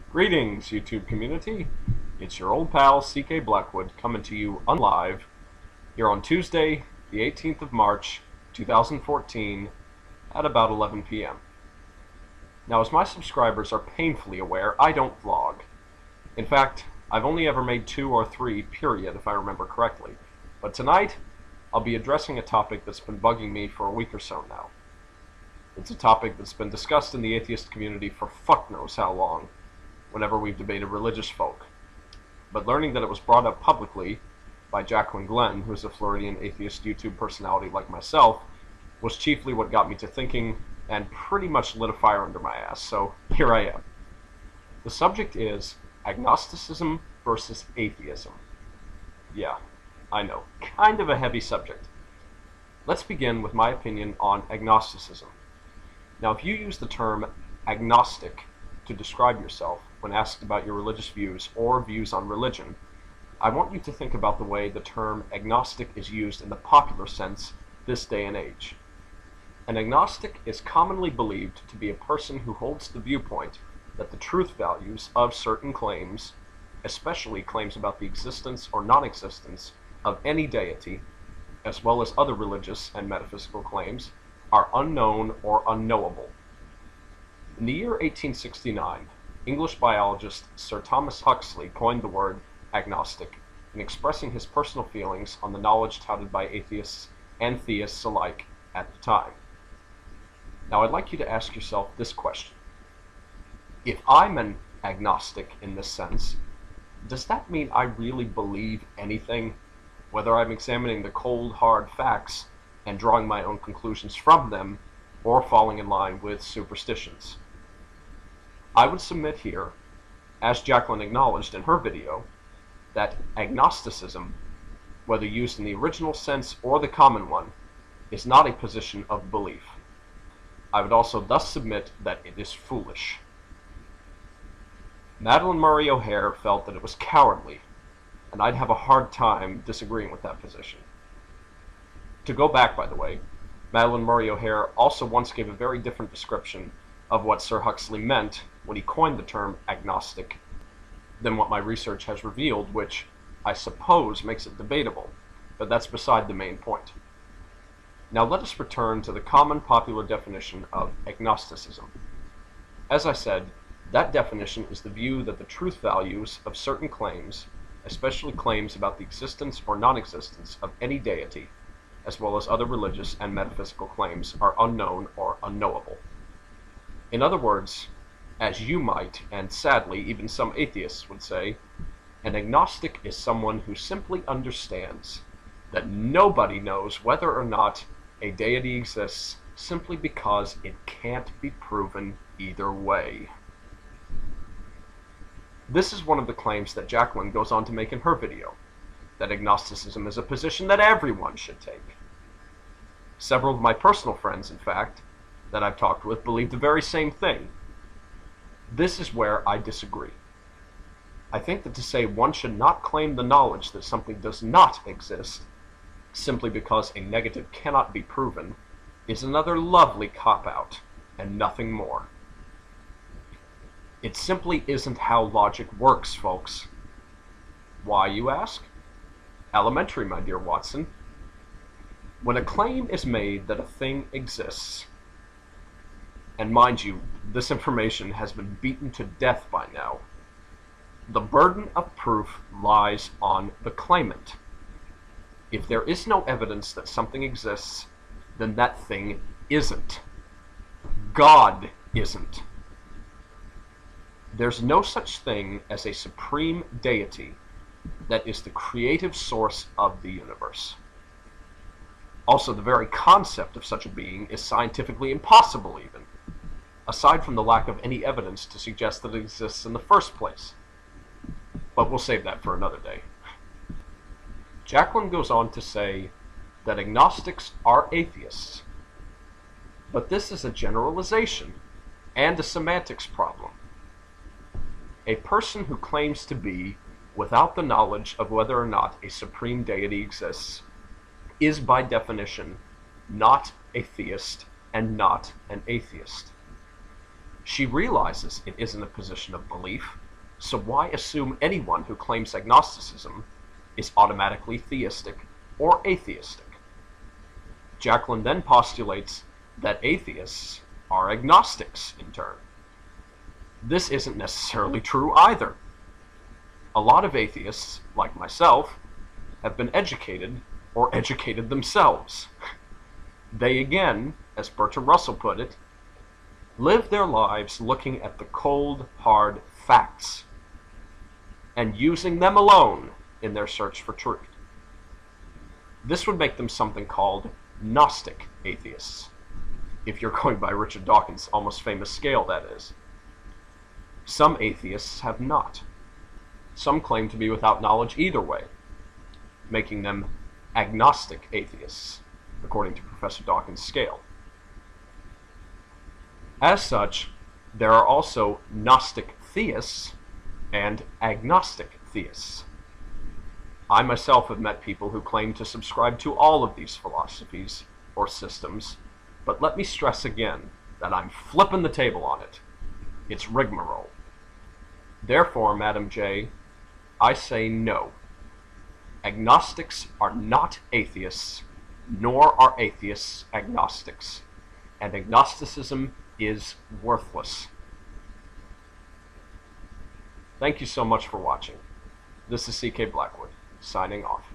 Greetings, YouTube community. It's your old pal, CK Blackwood, coming to you unlive here on Tuesday, the 18th of March, 2014, at about 11 p.m. Now, as my subscribers are painfully aware, I don't vlog. In fact, I've only ever made 2 or 3, period, if I remember correctly. But tonight, I'll be addressing a topic that's been bugging me for a week or so now. It's a topic that's been discussed in the atheist community for fuck knows how long, whenever we've debated religious folk. But learning that it was brought up publicly by Jacqueline Glenn, who's a Floridian atheist YouTube personality like myself, was chiefly what got me to thinking and pretty much lit a fire under my ass, so here I am. The subject is agnosticism versus atheism. Yeah, I know, kind of a heavy subject. Let's begin with my opinion on agnosticism. Now, if you use the term agnostic to describe yourself when asked about your religious views or views on religion, I want you to think about the way the term agnostic is used in the popular sense this day and age. An agnostic is commonly believed to be a person who holds the viewpoint that the truth values of certain claims, especially claims about the existence or non-existence of any deity, as well as other religious and metaphysical claims, are unknown or unknowable. In the year 1869, English biologist Sir Thomas Huxley coined the word agnostic in expressing his personal feelings on the knowledge touted by atheists and theists alike at the time. Now, I'd like you to ask yourself this question. If I'm an agnostic in this sense, does that mean I really believe anything, whether I'm examining the cold, hard facts and drawing my own conclusions from them, or falling in line with superstitions? I would submit here, as Jacqueline acknowledged in her video, that agnosticism, whether used in the original sense or the common one, is not a position of belief. I would also thus submit that it is foolish. Madalyn Murray O'Hair felt that it was cowardly, and I'd have a hard time disagreeing with that position. To go back, by the way, Madalyn Murray O'Hair also once gave a very different description of what Sir Huxley meant when he coined the term agnostic than what my research has revealed, which I suppose makes it debatable, but that's beside the main point. Now let us return to the common popular definition of agnosticism. As I said, that definition is the view that the truth values of certain claims, especially claims about the existence or non-existence of any deity, as well as other religious and metaphysical claims, are unknown or unknowable. In other words, as you might, and sadly even some atheists would say, an agnostic is someone who simply understands that nobody knows whether or not a deity exists simply because it can't be proven either way. This is one of the claims that Jacqueline goes on to make in her video, that agnosticism is a position that everyone should take. Several of my personal friends, in fact, that I've talked with believe the very same thing. This is where I disagree. I think that to say one should not claim the knowledge that something does not exist simply because a negative cannot be proven is another lovely cop-out and nothing more. It simply isn't how logic works, folks. Why, you ask? Elementary, my dear Watson. When a claim is made that a thing exists, and mind you, this information has been beaten to death by now, the burden of proof lies on the claimant. If there is no evidence that something exists, then that thing isn't. God isn't. There's no such thing as a supreme deity that is the creative source of the universe. Also, the very concept of such a being is scientifically impossible even, aside from the lack of any evidence to suggest that it exists in the first place. But we'll save that for another day. Jacqueline goes on to say that agnostics are atheists, but this is a generalization and a semantics problem. A person who claims to be without the knowledge of whether or not a supreme deity exists is by definition not a theist and not an atheist. She realizes it isn't a position of belief, so why assume anyone who claims agnosticism is automatically theistic or atheistic? Jacqueline then postulates that atheists are agnostics in turn. This isn't necessarily true either. A lot of atheists, like myself, have been educated or educated themselves. They again, as Bertrand Russell put it, live their lives looking at the cold, hard facts and using them alone in their search for truth. This would make them something called Gnostic atheists, if you're going by Richard Dawkins' almost famous scale, that is. Some atheists have not. Some claim to be without knowledge either way, making them agnostic atheists, according to Professor Dawkins' scale. As such, there are also Gnostic theists and agnostic theists. I myself have met people who claim to subscribe to all of these philosophies or systems, but let me stress again that I'm flipping the table on it. It's rigmarole. Therefore, Madam J, I say no. Agnostics are not atheists, nor are atheists agnostics, and agnosticism is worthless. Thank you so much for watching. This is CK Blackwood, signing off.